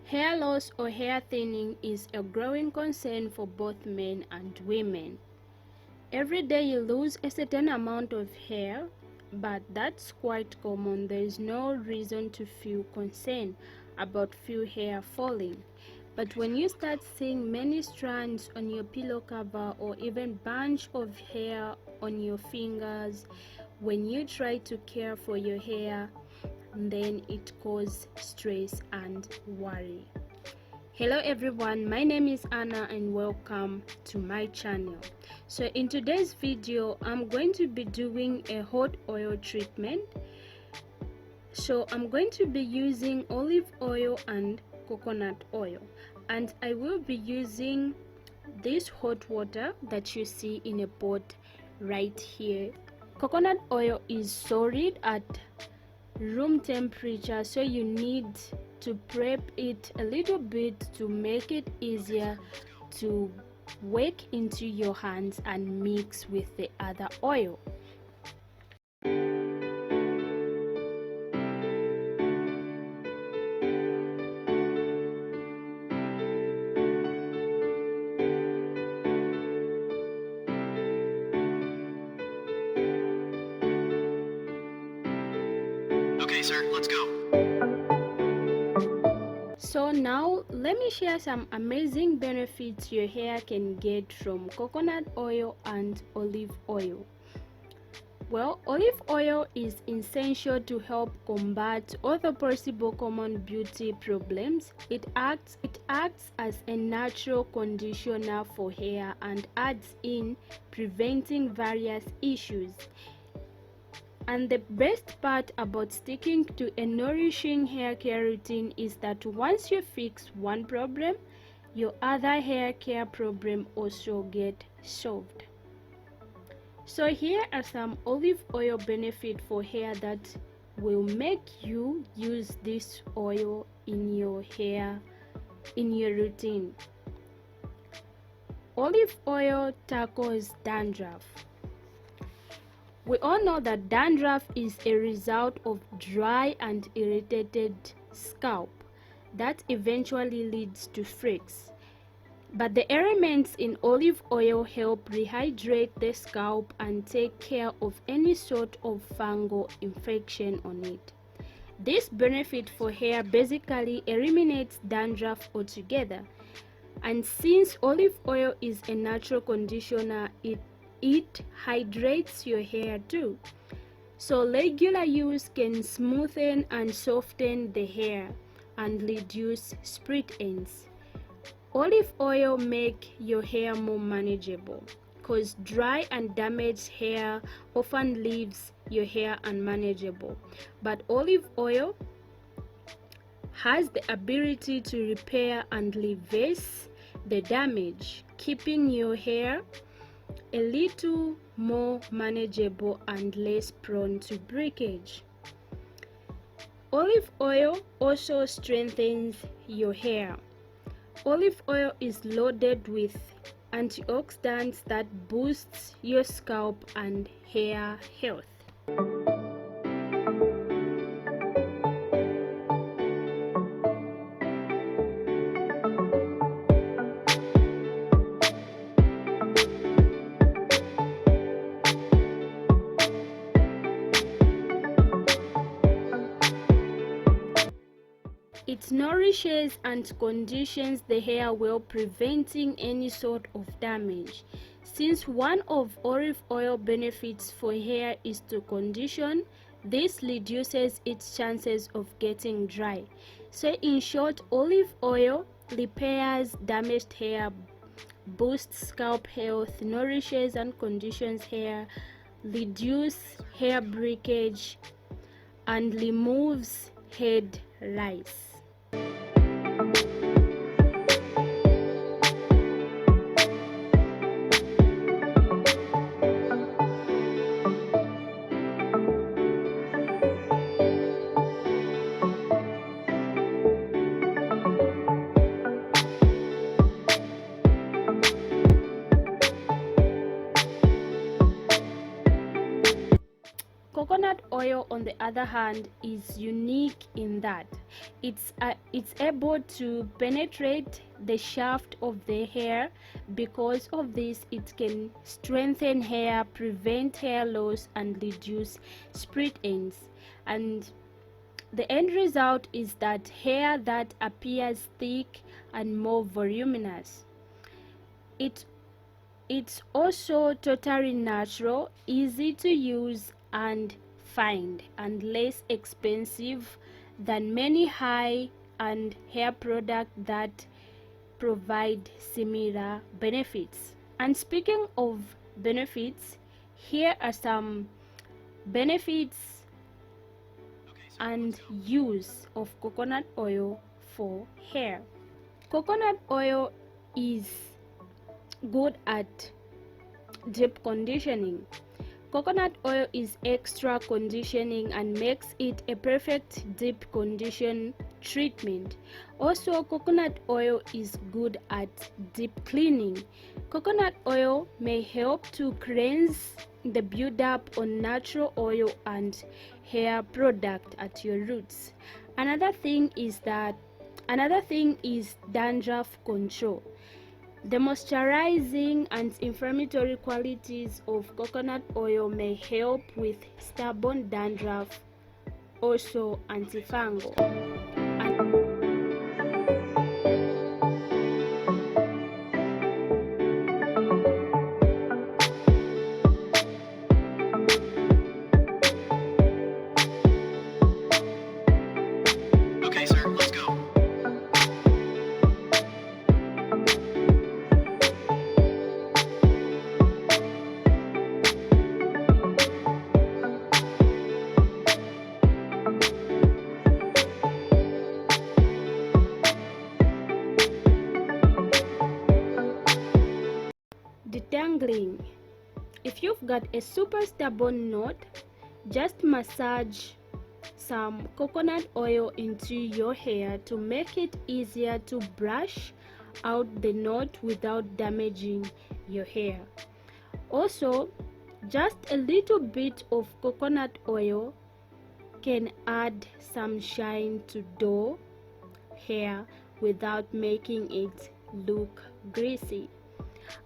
Hair loss or hair thinning is a growing concern for both men and women. Every day you lose a certain amount of hair, but that's quite common. There is no reason to feel concerned about few hair falling. But when you start seeing many strands on your pillow cover or even bunch of hair on your fingers, when you try to care for your hair, then it causes stress and worry. Hello everyone, my name is Anna and welcome to my channel. So in today's video I'm going to be doing a hot oil treatment. So I'm going to be using olive oil and coconut oil, and I will be using this hot water that you see in a pot right here. Coconut oil is solid at room temperature, so you need to prep it a little bit to make it easier to work into your hands and mix with the other oil. Okay, sir, let's go. So now let me share some amazing benefits your hair can get from coconut oil and olive oil. Well, olive oil is essential to help combat all the possible common beauty problems. It acts as a natural conditioner for hair and adds in preventing various issues. And the best part about sticking to a nourishing hair care routine is that once you fix one problem, your other hair care problem also get solved. So here are some olive oil benefits for hair that will make you use this oil in your hair, in your routine. Olive oil tackles dandruff. We all know that dandruff is a result of dry and irritated scalp that eventually leads to freaks. But the elements in olive oil help rehydrate the scalp and take care of any sort of fungal infection on it. This benefit for hair basically eliminates dandruff altogether. And since olive oil is a natural conditioner, it hydrates your hair too. So regular use can smoothen and soften the hair and reduce split ends. Olive oil make your hair more manageable because dry and damaged hair often leaves your hair unmanageable. But olive oil has the ability to repair and reverse the damage, keeping your hair a little more manageable and less prone to breakage. Olive oil also strengthens your hair. Olive oil is loaded with antioxidants that boosts your scalp and hair health. It nourishes and conditions the hair well, preventing any sort of damage. Since one of olive oil benefits for hair is to condition, this reduces its chances of getting dry. So in short, olive oil repairs damaged hair, boosts scalp health, nourishes and conditions hair, reduces hair breakage, and removes head lice. Coconut oil, on the other hand, is unique in that it's able to penetrate the shaft of the hair. Because of this, it can strengthen hair, prevent hair loss, and reduce split ends. And the end result is that hair that appears thick and more voluminous. It's also totally natural, easy to use and find, and less expensive than many high-end hair products that provide similar benefits. And speaking of benefits, here are some benefits and use of coconut oil for hair. Coconut oil is good at deep conditioning. Coconut oil is extra conditioning and makes it a perfect deep condition treatment. Also, coconut oil is good at deep cleaning. Coconut oil may help to cleanse the buildup on natural oil and hair product at your roots. Another thing is dandruff control. The moisturizing and inflammatory qualities of coconut oil may help with stubborn dandruff, also antifungal. Okay, sir, let's go. Detangling. If you've got a super stubborn knot, just massage some coconut oil into your hair to make it easier to brush out the knot without damaging your hair. Also, just a little bit of coconut oil can add some shine to dull hair without making it look greasy.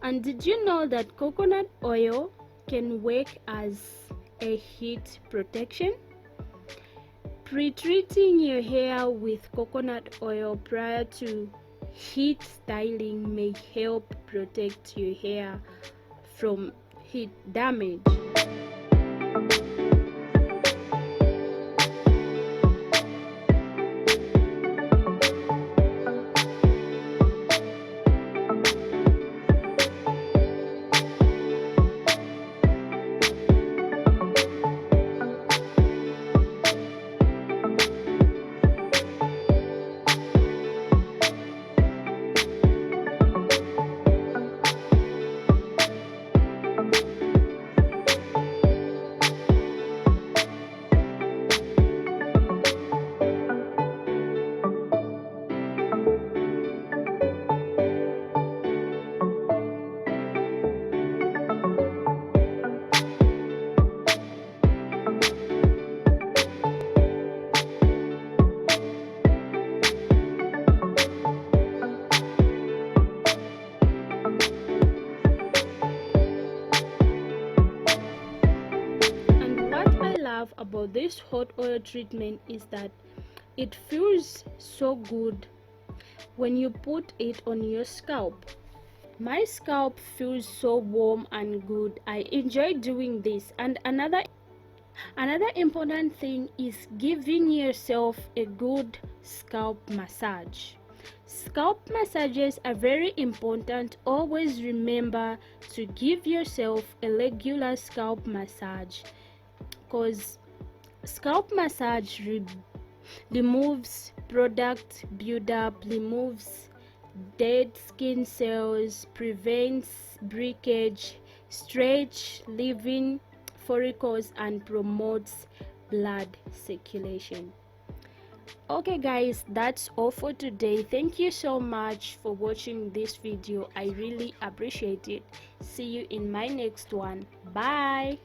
And did you know that coconut oil can work as a heat protection? Pre-treating your hair with coconut oil prior to heat styling may help protect your hair from heat damage. About this hot oil treatment is that it feels so good when you put it on your scalp. My scalp feels so warm and good. I enjoy doing this. And another important thing is giving yourself a good scalp massage. Scalp massages are very important. Always remember to give yourself a regular scalp massage, because scalp massage removes product buildup, removes dead skin cells, prevents breakage, stretch leaving follicles, and promotes blood circulation. Okay guys, that's all for today. Thank you so much for watching this video. I really appreciate it. See you in my next one. Bye.